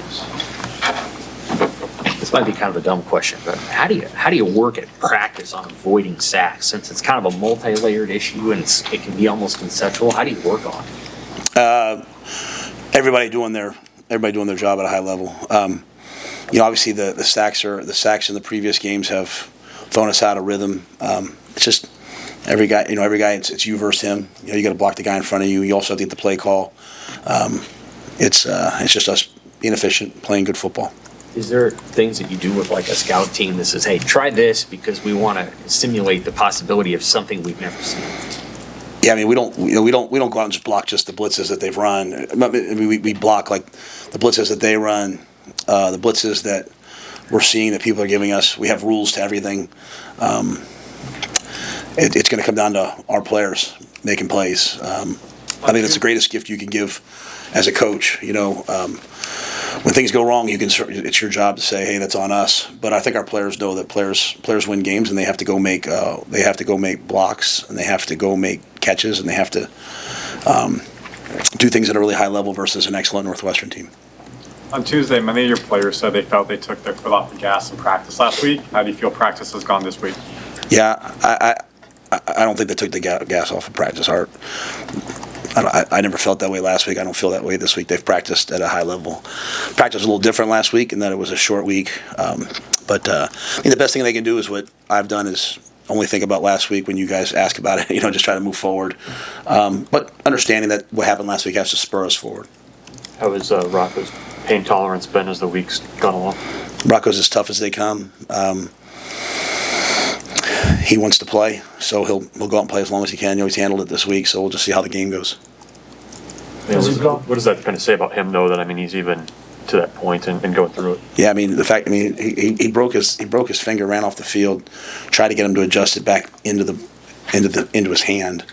games. This might be kind of a dumb question, but how do you work at practice on avoiding sacks, since it's kind of a multi-layered issue and it can be almost conceptual? How do you work on it? Everybody doing their job at a high level. Obviously the sacks in the previous games have thrown us out of rhythm. It's just every guy. It's you versus him. You got to block the guy in front of you. You also have to get the play call. It's just us being efficient, playing good football. Is there things that you do with like a scout team that says, "Hey, try this because we want to simulate the possibility of something we've never seen"? Yeah, I mean, we don't go out and just block just the blitzes that they've run. We block like the blitzes that they run, the blitzes that we're seeing that people are giving us. We have rules to everything. It's going to come down to our players making plays. I think that's the greatest gift you can give as a coach. When things go wrong, it's your job to say, "Hey, that's on us." But I think our players know that players win games, and they have to go make blocks, and they have to go make catches, and they have to do things at a really high level versus an excellent Northwestern team. On Tuesday, many of your players said they felt they took their foot off the gas in practice last week. How do you feel practice has gone this week? Yeah, I don't think they took the gas off of practice. I never felt that way last week. I don't feel that way this week. They've practiced at a high level. Practice was a little different last week in that it was a short week. But I think the best thing they can do is what I've done is only think about last week when you guys ask about it, just try to move forward. But understanding that what happened last week has to spur us forward. How has Rocco's pain tolerance been as the week's gone along? Rocco's as tough as they come. He wants to play, so he'll go out and play as long as he can. He's handled it this week, so we'll just see how the game goes. What does that kind of say about him, though? That he's even to that point and going through it. Yeah, he broke his finger, ran off the field, tried to get him to adjust it back into his hand.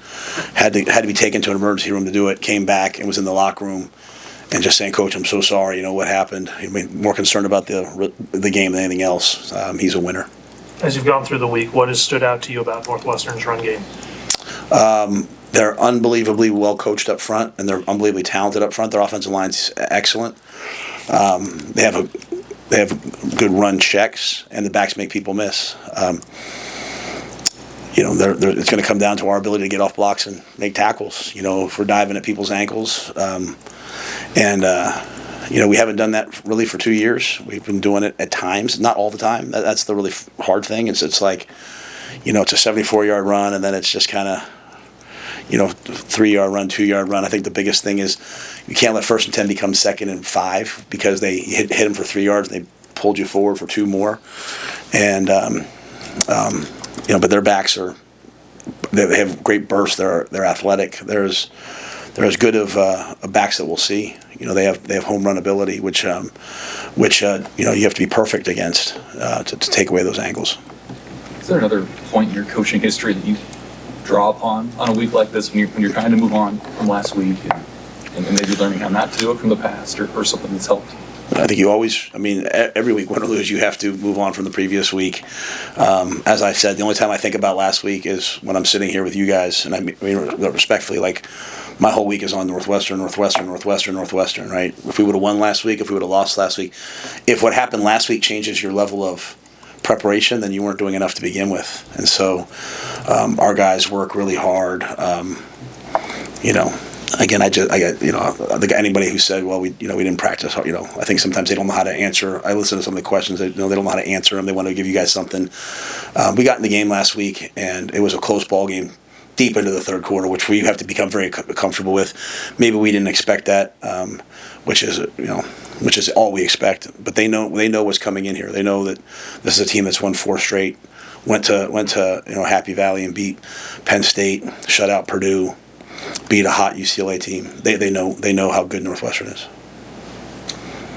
Had to be taken to an emergency room to do it. Came back and was in the locker room. And just saying, "Coach, I'm so sorry. What happened?" More concerned about the game than anything else. He's a winner. As you've gone through the week, what has stood out to you about Northwestern's run game? They're unbelievably well coached up front, and they're unbelievably talented up front. Their offensive line's excellent. They have good run checks, and the backs make people miss. It's going to come down to our ability to get off blocks and make tackles. If we're diving at people's ankles. We haven't done that really for 2 years. We've been doing it at times, not all the time. That's the really hard thing. It's like, it's a 74-yard run, and then it's just kind of, 3-yard run, 2-yard run. I think the biggest thing is you can't let 1st and 10 become 2nd and 5 because they hit them for 3 yards and they pulled you forward for 2 more. And, but their backs they have great bursts. They're athletic. They're as good of backs that we'll see. They have home run ability, which you have to be perfect against to take away those angles. Is there another point in your coaching history that you draw upon on a week like this when you're trying to move on from last week and maybe learning how not to do it from the past or something that's helped? I think you always, every week, win or lose, you have to move on from the previous week. As I said, the only time I think about last week is when I'm sitting here with you guys, and I mean respectfully, like, my whole week is on Northwestern, right? If we would have won last week, if we would have lost last week, if what happened last week changes your level of preparation, then you weren't doing enough to begin with. And so our guys work really hard. Again, I got anybody who said, "Well, we didn't practice." I think sometimes they don't know how to answer. I listen to some of the questions. They don't know how to answer them. They want to give you guys something. We got in the game last week, and it was a close ball game deep into the third quarter, which we have to become very comfortable with. Maybe we didn't expect that, which is all we expect. But they know what's coming in here. They know that this is a team that's won 4 straight. Went to Happy Valley and beat Penn State, shut out Purdue, beat a hot UCLA team. They know how good Northwestern is.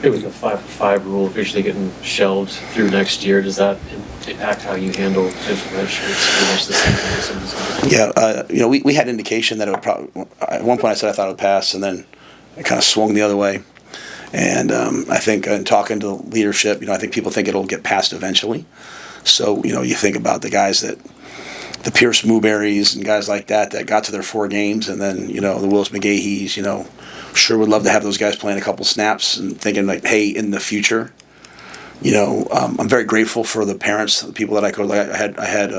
It was a 5-5 rule officially getting shelved through next year. Does that impact how you handle potential redshirts finish the season? Yeah, we had indication that it would probably. At one point, I said I thought it would pass, and then it kind of swung the other way. And I think in talking to leadership, I think people think it'll get passed eventually. So you think about the guys that the Pierce Mooberries and guys like that got to their 4 games, and then the Willis McGahees. Sure would love to have those guys playing a couple snaps and thinking like, hey, in the future. I'm very grateful for the parents, the people that I coached. I had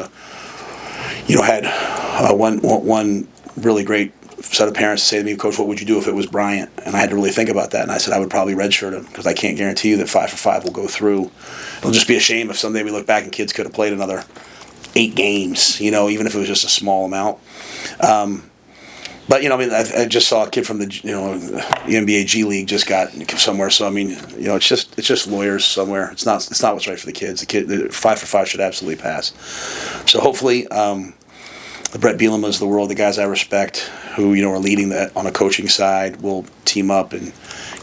one really great set of parents say to me, Coach, what would you do if it was Bryant? And I had to really think about that. And I said, I would probably redshirt him because I can't guarantee you that 5 for 5 will go through. It'll just be a shame if someday we look back and kids could have played another 8 games, even if it was just a small amount. But I just saw a kid from the NBA G League just got somewhere. So it's just lawyers somewhere. It's not what's right for the kids. The 5 for 5 should absolutely pass. So hopefully, the Brett Bielema's of the world, the guys I respect, who are leading that on a coaching side, will team up and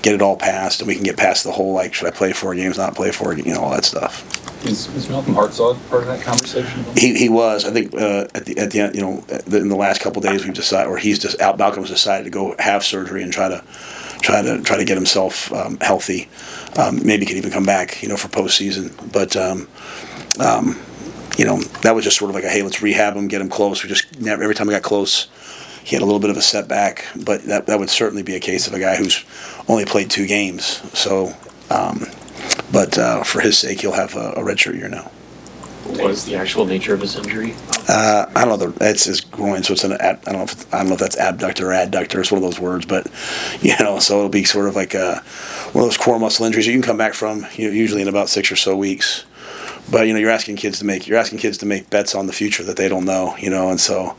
get it all passed, and we can get past the whole should I play 4 games, not play 4, all that stuff. Is Malcolm Hartzog part of that conversation? He was. I think at the end, in the last couple of days, we've decided, or Malcolm's decided to go have surgery and try to get himself healthy. Maybe could even come back, for postseason. But that was just sort of like hey, let's rehab him, get him close. We just every time we got close, he had a little bit of a setback. But that would certainly be a case of a guy who's only played 2 games. So, but for his sake, he'll have a redshirt year now. What is the actual nature of his injury? I don't know. It's his groin, so it's I don't know if that's abductor or adductor. It's one of those words, but so it'll be sort of like one of those core muscle injuries you can come back from. Usually in about 6 or so weeks. But you're asking kids to make bets on the future that they don't know. And so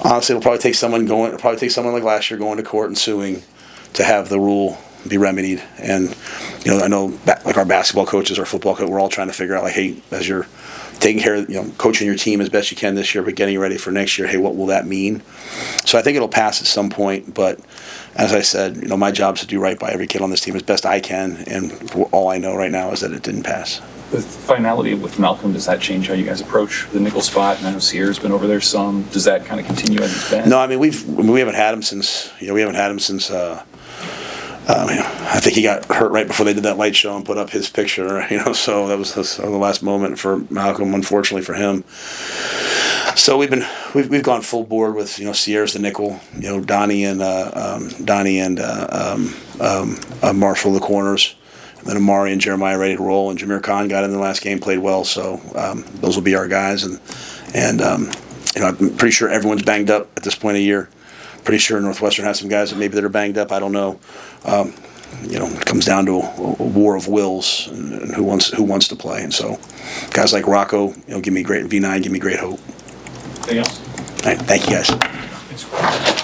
honestly, it'll probably take someone like last year going to court and suing to have the rule be remedied. And I know like our basketball coaches, our football coach, we're all trying to figure out hey, as you're taking care of coaching your team as best you can this year, but getting ready for next year, hey, what will that mean? So I think it'll pass at some point, but as I said, my job is to do right by every kid on this team as best I can, and all I know right now is that it didn't pass. The finality with Malcolm, does that change how you guys approach the nickel spot? And I know Sierra's been over there some. Does that kind of continue as it's been? No, we haven't had him since I think he got hurt right before they did that light show and put up his picture, so that was the last moment for Malcolm, unfortunately for him. So we've gone full board with Sierra's the nickel, Donnie and Marshall the corners, and then Amari and Jeremiah ready to roll, and Jameer Khan got in the last game, played well, so those will be our guys, and I'm pretty sure everyone's banged up at this point of the year. Pretty sure Northwestern has some guys that are banged up. I don't know. It comes down to a war of wills and who wants to play. And so, guys like Rocco, give me great V9, give me great hope. Anything else? All right, thank you guys. Thanks.